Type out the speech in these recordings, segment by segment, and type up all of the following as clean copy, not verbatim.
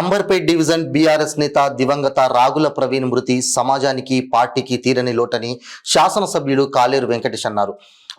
Amberpet division BRS నేత దివంగత రాగుల ప్రవీణ్ మృతి సమాజానికి పార్టీకి తీరని లోటని శాసనసభ్యులు కాలేరు వెంకటేష్ అన్నారు.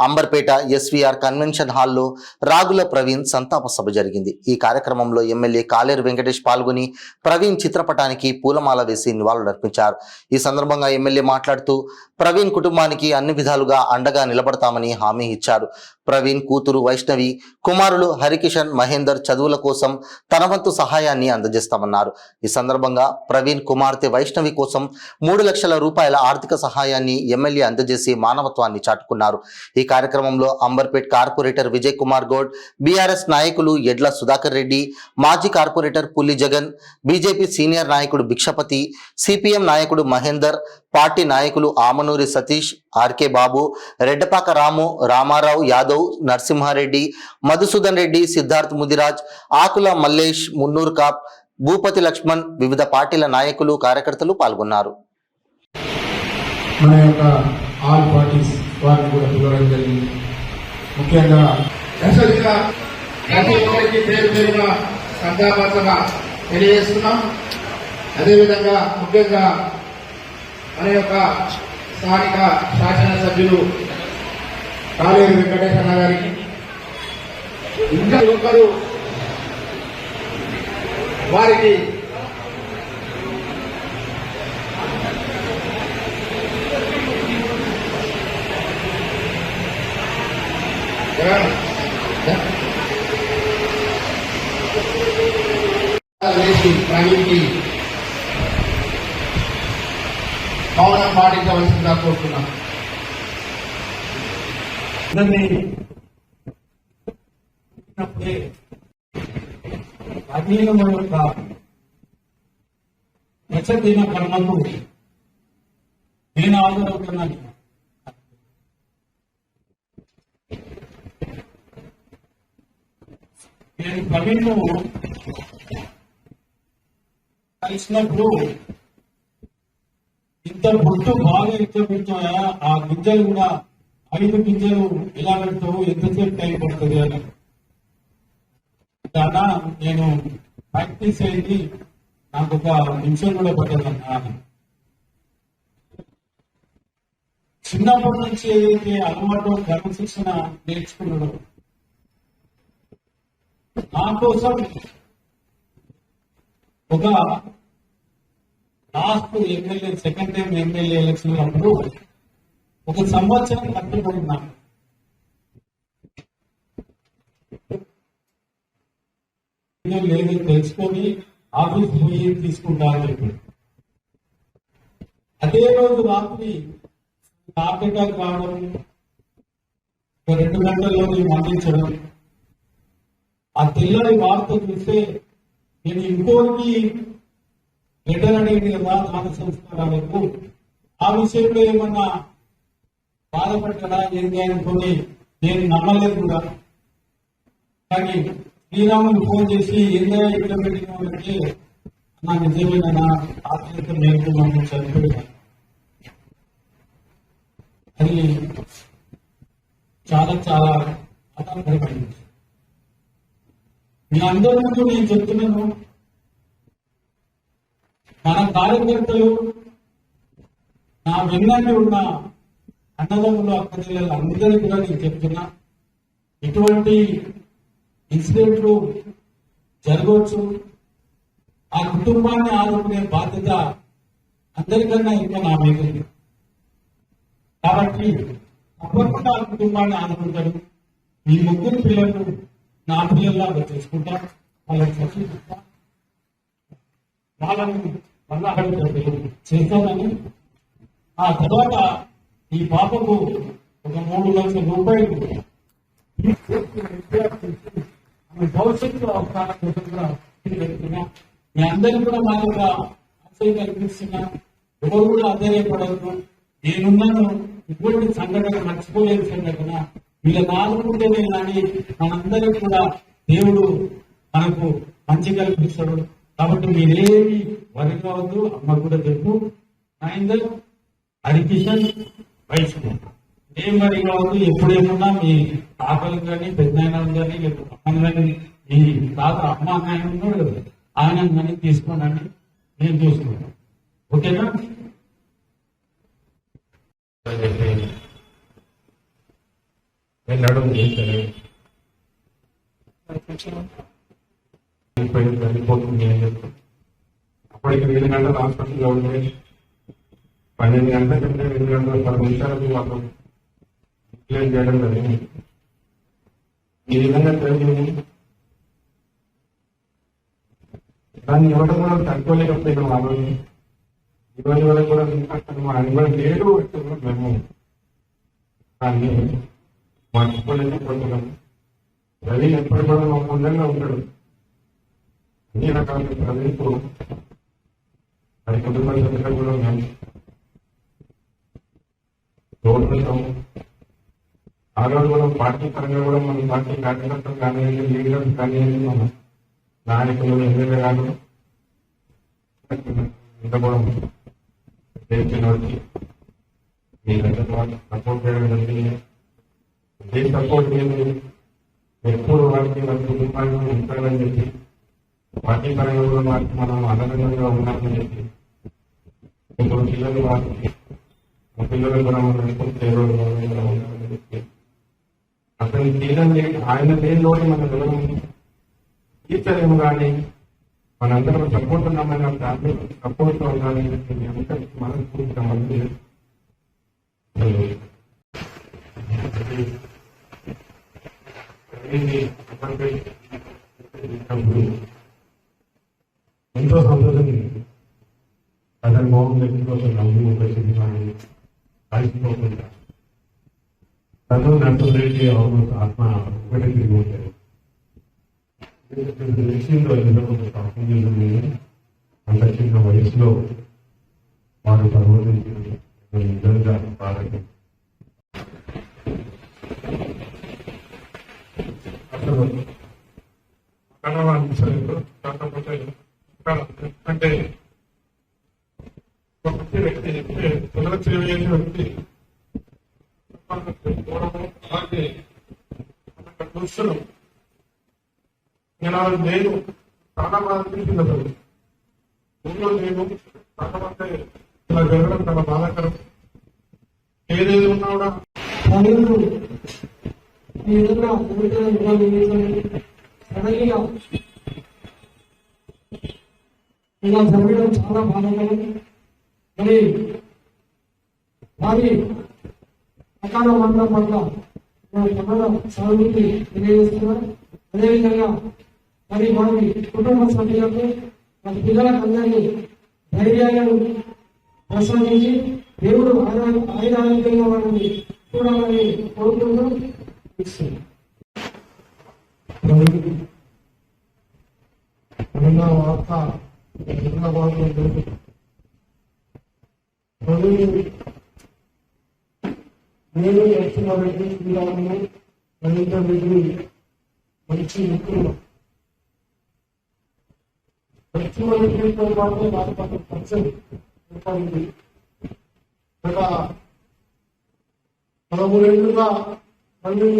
అంబర్పేట ఎస్వీఆర్ కన్వెన్షన్ హాల్లో రాగుల ప్రవీణ్ సంతాప సభ జరిగింది. ఈ కార్యక్రమంలో ఎమ్మెల్యే కాలేరు వెంకటేష్ పాల్గొని ప్రవీణ్ చిత్రపటానికి పూలమాల వేసి నివాళులర్పించారు. ఈ సందర్భంగా ఎమ్మెల్యే మాట్లాడుతూ ప్రవీణ్ కుటుంబానికి అన్ని విధాలుగా అండగా నిలబడతామని హామీ ఇచ్చారు. ప్రవీణ్ కూతురు వైష్ణవి, కుమారులు హరికిషన్, మహేందర్ చదువుల కోసం తన వంతు సహాయాన్ని అందజేస్తామన్నారు. ఈ సందర్భంగా ప్రవీణ్ కుమార్తె వైష్ణవి కోసం 3 లక్షల రూపాయల ఆర్థిక సహాయాన్ని ఎమ్మెల్యే అందజేసి మానవత్వాన్ని చాటుకున్నారు. ఈ కార్యక్రమంలో అంబర్పేట్ కార్పొరేటర్ విజయ్ కుమార్ గౌడ్, బీఆర్ఎస్ నాయకులు ఎడ్ల సుధాకర్ రెడ్డి, మాజీ కార్పొరేటర్ పుల్లి జగన్, బీజేపీ సీనియర్ నాయకుడు భిక్షపతి, సిపిఎం నాయకుడు మహేందర్, పార్టీ నాయకులు ఆమనూరి సతీష్, ఆర్కే బాబు, రెడ్డపాక రాము, రామారావు యాదవ్, నరసింహారెడ్డి, మధుసూదన్ రెడ్డి, సిద్ధార్థ్ ముదిరాజ్, ఆకుల మల్లేష్, మున్నూర్ కాప్, భూపతి లక్ష్మణ్, వివిధ పార్టీల నాయకులు కార్యకర్తలు పాల్గొన్నారు. మన యొక్క ఆల్ పార్టీస్ వారిని కూడా పిలవడం జరిగింది. ముఖ్యంగా ప్రతి ఒక్కరికి పేరు పేరుగా సంతాపంగా తెలియజేస్తున్నాం. అదేవిధంగా ముఖ్యంగా మన యొక్క స్థానిక శాసనసభ్యులు కాలేరు వెంకటేష్ అన్న గారికి, ఇంకా ఒక్కరు వారికి ప్రవీణ్కి మౌనం పాటించవలసిందిగా కోరుతున్నాం. అధీనమ యొక్క నచ్చదీన కర్మకు నేను ఆధారవుతున్నాను. నేను ప్రవీణ్ను కలిసినప్పుడు ఇంత బొట్టు బాగా ఎంత పెడతాయా, ఆ గింజలు కూడా 5 గింజలు ఎలా పెడతావు, ఎంతసేపు టైం పడుతుంది అని. దాదా నేను ప్రాక్టీస్ అయింది, నాకు ఒక నిమిషం కూడా పట్టదన్నా. చిన్నప్పటి నుంచి ఏదైతే అలవాటు క్రమశిక్షణ నేర్చుకున్నాడు, నా కోసం ఒక last MLA second time MLA election అప్పుడు 1 సంవత్సరం కట్టుబడినాను. లేదు తెలుసుకొని ఆఫీస్ పోయి తీసుకుంటారని చెప్పి అదే రోజు రాత్రి హార్ట్ అటాక్ రావడం, 2 గంటల్లోనే మరణించడం. ఆ తెల్లని వార్త చూస్తే నేను ఇంకోరికి లెటర్ అడిగింది కదా దాన సంస్కారాలకు, ఆ విషయంలో ఏమన్నా బాధపడ్డా ఏంటి అనుకుని నేను నమ్మలేదు కూడా. కానీ శ్రీరాములు ఫోన్ చేసి ఏందా ఇక్కడ పెట్టినామంటే, నా నిజమైన ఆత్మీయత నేర్చుకున్నాను, చనిపోయాను. అది చాలా చాలా ఆధారపడిపోయింది. మీ అందరి ముందు నేను చెప్తున్నాను, మన కార్యకర్తలు, నా వెన్నంటి ఉన్న అన్నదమ్ములు, అక్కచెల్లెలు అందరికీ కూడా నేను చెప్తున్నా, ఇటువంటి ఇన్సిడెంట్లు జరగవచ్చు. ఆ కుటుంబాన్ని ఆదుకునే బాధ్యత అందరికన్నా ఇంకా నా మీద ఉంది. కాబట్టి తప్పకుండా ఆ కుటుంబాన్ని ఆదుకుంటారు. ఈ 3 పిల్లలు నా పిల్లల్లాగా చేసుకుంటా, వాళ్ళని చర్చించుకుంటా, వాళ్ళని మళ్ళా చేస్తానని. ఆ తర్వాత ఈ పాపకు ఒక 3 లక్షల రూపాయలు భవిష్యత్తులో అవసరాల కోసం కూడా వెళ్తున్నా. మీ అందరికీ కూడా మా యొక్క ఆశయం కల్పిస్తున్నా. ఎవరు కూడా ఆశ్చర్యపడద్దు. నేనున్నాను, ఇటువంటి సంఘటన మర్చిపోలేని సంఘటన. వీళ్ళ నాలుగుంటేనే కానీ మనందరికీ కూడా దేవుడు మనకు మంచి కల్పిస్తాడు. కాబట్టి మీరేమి వరి కావద్దు. అమ్మ కూడా చెప్పు, మహేందర్, హరికిషన్, వైష్ణవ్ ఏం వరి కావద్దు. ఎప్పుడేమన్నా మీ తాతలు కానీ పెద్దనాయన కానీ లేకపోతే అమ్మని కానీ, మీ తాత అమ్మ నాయన ఉన్నాడు కదా, ఆయన మనీ తీసుకోనండి, నేను చూసుకుంటాను. ఓకేనా? వెళ్ళడం చేశారు వెళ్ళిపోతుంది అని చెప్పి అప్పటికి 2 గంటలు హాస్పిటల్లో ఉంటే 12 గంటల కంటే 2 గంటల 10 నిమిషాలకు మాకు క్లియర్ చేయడం జరిగింది. ఈ విధంగా జరిగింది. దాన్ని ఇవ్వడం కూడా తట్టుకోలేకపోయినాం. ఆ రోజు ఈ రోజు వరకు కూడా మా అనుభవం లేదు వచ్చాము మేము. కానీ మా తట్టుకోలేకపోతున్నాం. రవి ఎప్పుడు కూడా మా ముందంగా ఉంటాడు. అన్ని రకాల ప్రజలకు అది కుటుంబ సభ్యులు కూడా మేము తోడుతాం. ఆ రోజు కూడా పార్టీ పరంగా కూడా మన పార్టీ కార్యకర్తలు కానివ్వండి, లీడర్స్ కానివ్వండి, మన నాయకులు ఎమ్మెల్యే గారు ఇంత కూడా చేసిన వచ్చి మీ దగ్గర సపోర్ట్ చేయడం జరిగింది. ఏ సపోర్ట్ చేయండి ఎప్పుడు వారికి మన కుటుంబాన్ని ఉంటారని చెప్పి పార్టీ పరంగా కూడా వారికి మనం ఆనందంగా ఉన్నామని చెప్పి ఇప్పుడు పిల్లలు వారికి మా పిల్లలు కూడా మనం ఉన్నామని చెప్పి అతను తీరండి. ఆయన దేనిలోని మన విలువ తీర్చలేము కానీ మనందరం సపోర్ట్ ఉన్నామని ఫ్యామిలీ సపోర్ట్ ఉండాలని చెప్పి మనం చూస్తామని ఎంతో సంతోషం. అతని మోహం వ్యక్తిగత నవ్వు ప్రసిద్ధి కానీ కలిసిపోకుండా తను నడుపులేటి ఆత్మ ఒకటి తిరిగి ఉంటాయి. విషయంలో అంత చిన్న వయసులో వారు ప్రబోధించిన నిజంగా బాధకి అసలు కనవాల్సలేదు. కాకపోతే అంటే ఒక మంచి వ్యక్తి పిల్లలకు సేవ చేసే వ్యక్తి అలాగే చూస్తున్నాం. నేను నేను చాలా బాధ అనిపించింది. అసలు ఊళ్ళో నేను చాలా మంది ఇలా జరగడం చాలా బాధాకరం. ఏదేది ఉన్నా కూడా ఇలా జరగడం చాలా బాధాకరం. మరి వారి అకాల మరణం పట్ల ప్రబల సానుభూతి తెలియజేస్తున్నారు. అదేవిధంగా మరి వారి కుటుంబ సభ్యులకు వారి పిల్లలకు అందరినీ ధైర్యాలను ప్రసాదించి దేవుడు ఆయురారోగ్యంగా వారిని చూడాలని కోరుకుంటూ వార్త నేను లక్ష్మారెడ్డి శ్రీరాములు రవీంద్ర రెడ్డి మంచి మిత్రులు. లక్ష్మారెడ్డితో పాటు నాకు కొంచెం పరిచయం ఏర్పడింది. గత 13 ఏళ్లుగా మళ్ళీ